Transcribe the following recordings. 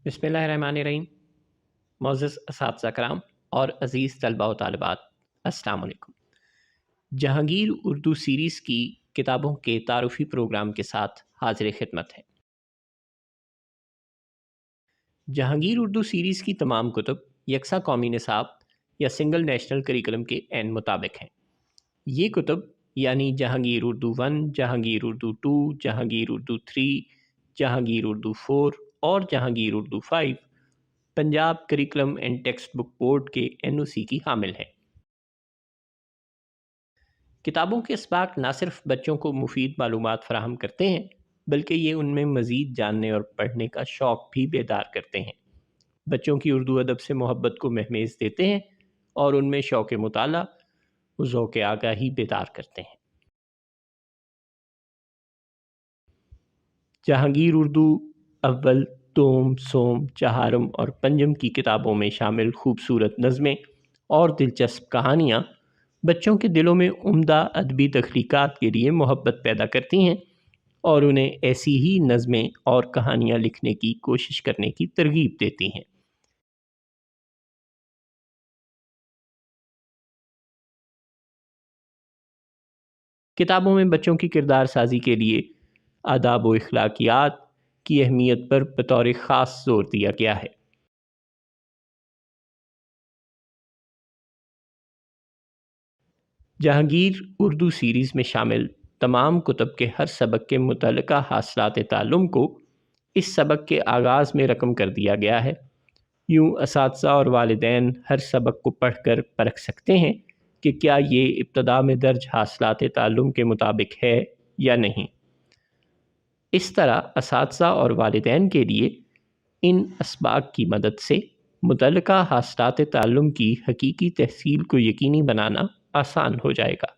बिस्मिल्लाहिर्रहमानिर्रहीम। मोअज़्ज़ज़ असातिज़ा कराम और अज़ीज़ तलबा व तालिबात, अस्सलाम वालेकुम। जहांगीर उर्दू सीरीज़ की किताबों के तारुफ़ी प्रोग्राम के साथ हाज़िर खिदमत है। जहांगीर उर्दू सीरीज़ की तमाम कुतुब यकसा कौमी निसाब या सिंगल नेशनल करिकुलम के ऐन मुताबिक हैं। ये कुतुब यानी जहांगीर उर्दू 1, जहांगीर उर्दू 2, जहांगीर उर्दू 3, जहांगीर उर्दू 4 और Jahangir Urdu 5 Punjab curriculum and text book board के NOC की हामिल है। किताबों के इसबाक न सिर्फ बच्चों को मुफीद मालूमात फराहम करते हैं, बल्कि ये उनमें मज़ीद जानने और पढ़ने का शौक़ भी बेदार करते हैं। बच्चों की उर्दू अदब से मोहब्बत को महमेज देते हैं और उनमें शौक़ मुताला व ज़ौक़ आगाही बेदार करते हैं। जहांगीर उर्दू अव्वल, दोम, सोम, चहारम और पंजम की किताबों में शामिल खूबसूरत नज़में और दिलचस्प कहानियाँ बच्चों के दिलों में उम्दा अदबी तख्लीक़ात के लिए मोहब्बत पैदा करती हैं और उन्हें ऐसी ही नज़में और कहानियाँ लिखने की कोशिश करने की तरग़ीब देती हैं। किताबों में बच्चों की किरदार साजी के लिए आदाब व अखलाकियात की अहमियत पर बतौर ख़ास ज़ोर दिया गया है। जहांगीर उर्दू सीरीज़ में शामिल तमाम कुतुब के हर सबक के मुतल्लिक़ा हासिलात ताल्लुम को इस सबक के आगाज़ में रकम कर दिया गया है। यूँ असातिज़ा और वालिदैन हर सबक को पढ़ कर परख सकते हैं कि क्या ये इब्तदा में दर्ज हासिलात ताल्लुम के मुताबिक है या नहीं। इस तरह असातिज़ा और वालिदैन के लिए इन असबाक की मदद से मुतल्लिक़ा हासिलात ताल्लुम की हकीकी तहसील को यकीनी बनाना आसान हो जाएगा।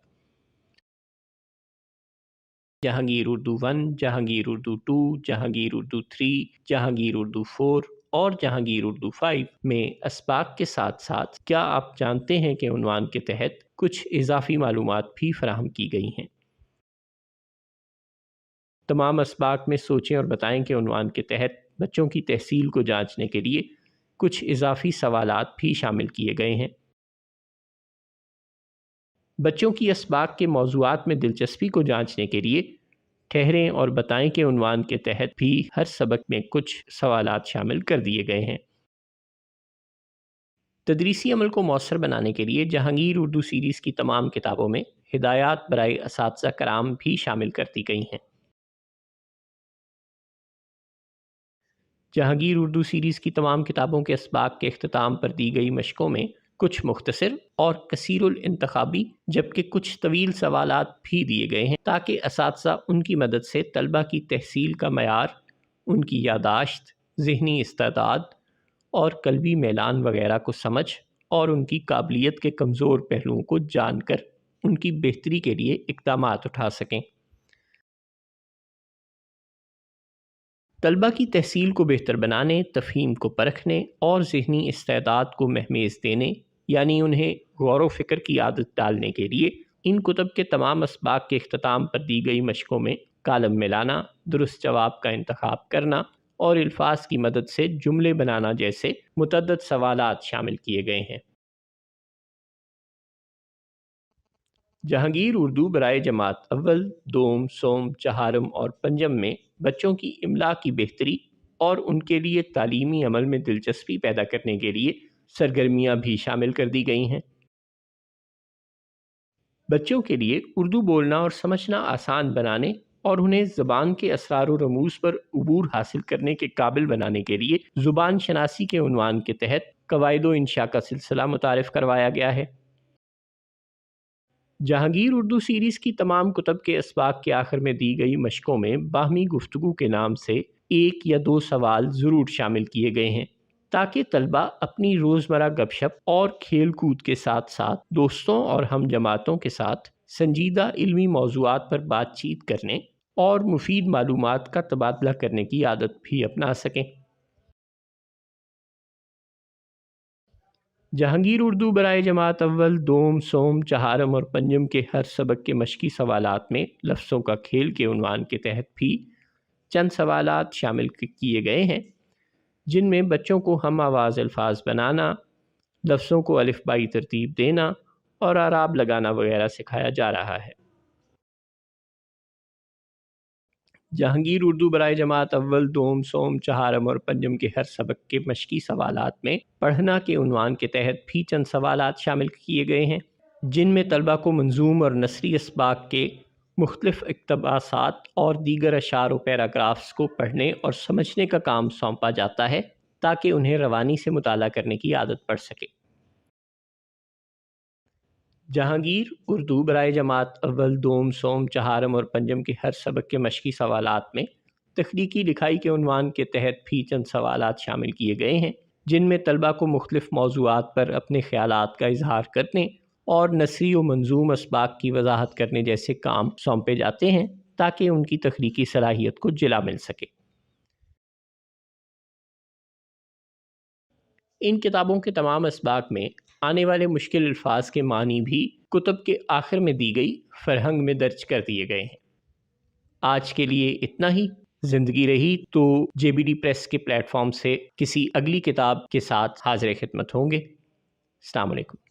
जहांगीर उर्दू 1, जहांगीर उर्दू 2, जहांगीर उर्दू 3, जहांगीर उर्दू 4 और जहांगीर उर्दू 5 में असबाक के साथ साथ क्या आप जानते हैं कि उन्वान के तहत कुछ इजाफ़ी मालूमात भी फराहम की गई हैं। तमाम असबाक में सोचें और बताएं के उन्वान के तहत बच्चों की तहसील को जांचने के लिए कुछ इजाफ़ी सवालात भी शामिल किए गए हैं। बच्चों की असबाक के मौज़ूआत में दिलचस्पी को जांचने के लिए ठहरें और बताएं के उन्वान के तहत भी हर सबक में कुछ सवालात शामिल कर दिए गए हैं। तदरीसी अमल को मौसर बनाने के लिए जहांगीर उर्दू सीरीज़ की तमाम किताबों में हिदायत बराए असातिज़ा कराम भी शामिल कर दी गई हैं। जहांगीर उर्दू सीरीज़ की तमाम किताबों के असबाक के अख्ताम पर दी गई मशक़ों में कुछ मुख्तसर और कसीरुल इंतखाबी जबकि कुछ तवील सवालात भी दिए गए हैं ताकि असातिज़ा उनकी मदद से तलबा की तहसील का मयार, उनकी यादाश्त, ज़हनी इस्तेदाद और कल्बी मैलान वगैरह को समझ और उनकी काबिलियत के कमज़ोर पहलुओं को जानकर उनकी बेहतरी के लिए इक़दामात उठा सकें। तलबा की तहसील को बेहतर बनाने, तफ़हीम को परखने और ज़हनी इस्तेदाद को महमेज देने यानी उन्हें गौर व फ़िक्र की आदत डालने के लिए इन कुतब के तमाम असबाक के अख्ताम पर दी गई मशक़ों में कालम मिलाना, दुरुस्त जवाब का इंतखाब करना और अल्फाज की मदद से जुमले बनाना जैसे मुतअद्दिद सवालात शामिल किए गए हैं। जहांगीर उर्दू बराए जमात अव्वल, दोम, सोम, चहारम और पंजम में बच्चों की इमला की बेहतरी और उनके लिए तालीमी अमल में दिलचस्पी पैदा करने के लिए सरगर्मियाँ भी शामिल कर दी गई हैं। बच्चों के लिए उर्दू बोलना और समझना आसान बनाने और उन्हें ज़बान के असरार व रमूज़ पर उबूर हासिल करने के काबिल बनाने के लिए ज़ुबान शनासी के उन्वान के तहत कवायद व इंशा का सिलसिला मुतारिफ़ करवाया गया है। जहांगीर उर्दू सीरीज़ की तमाम कुतब के असबाक के आखिर में दी गई मशक़ों में बाहमी गुफ्तगू के नाम से 1 या 2 सवाल ज़रूर शामिल किए गए हैं ताकि तलबा अपनी रोज़मर्रा गपशप और खेल कूद के साथ साथ दोस्तों और हम जमातों के साथ संजीदा इल्मी मौज़ूआत पर बातचीत करने और मुफीद मालूमात का तबादला करने की आदत भी अपना सकें। جہانگیر اردو برائے جماعت اول، دوم، سوم، چہارم اور پنجم کے ہر سبق کے مشقی سوالات میں لفظوں کا کھیل کے عنوان کے تحت بھی چند سوالات شامل کیے گئے ہیں، جن میں بچوں کو ہم آواز الفاظ بنانا، لفظوں کو الف بائی ترتیب دینا اور اعراب لگانا وغیرہ سکھایا جا رہا ہے۔ جہانگیر اردو برائے جماعت اول، دوم، سوم، چہارم اور پنجم کے ہر سبق کے مشقی سوالات میں پڑھنا کے عنوان کے تحت بھی چند سوالات شامل کیے گئے ہیں، جن میں طلبہ کو منظوم اور نثری اسباق کے مختلف اقتباسات اور دیگر اشعار و پیراگرافز کو پڑھنے اور سمجھنے کا کام سونپا جاتا ہے تاکہ انہیں روانی سے مطالعہ کرنے کی عادت پڑ سکے۔ جہانگیر اردو برائے جماعت اول، دوم، سوم، چہارم اور پنجم کے ہر سبق کے مشقی سوالات میں تخلیقی لکھائی کے عنوان کے تحت بھی چند سوالات شامل کیے گئے ہیں، جن میں طلبہ کو مختلف موضوعات پر اپنے خیالات کا اظہار کرنے اور نثری و منظوم اسباق کی وضاحت کرنے جیسے کام سونپے جاتے ہیں تاکہ ان کی تخلیقی صلاحیت کو جلا مل سکے۔ ان کتابوں کے تمام اسباق میں آنے والے مشکل الفاظ کے معنی بھی کتب کے آخر میں دی گئی فرہنگ میں درج کر دیے گئے ہیں۔ آج کے لیے اتنا ہی۔ زندگی رہی تو JBD پریس کے پلیٹ فارم سے کسی اگلی کتاب کے ساتھ حاضر خدمت ہوں گے۔ السلام علیکم۔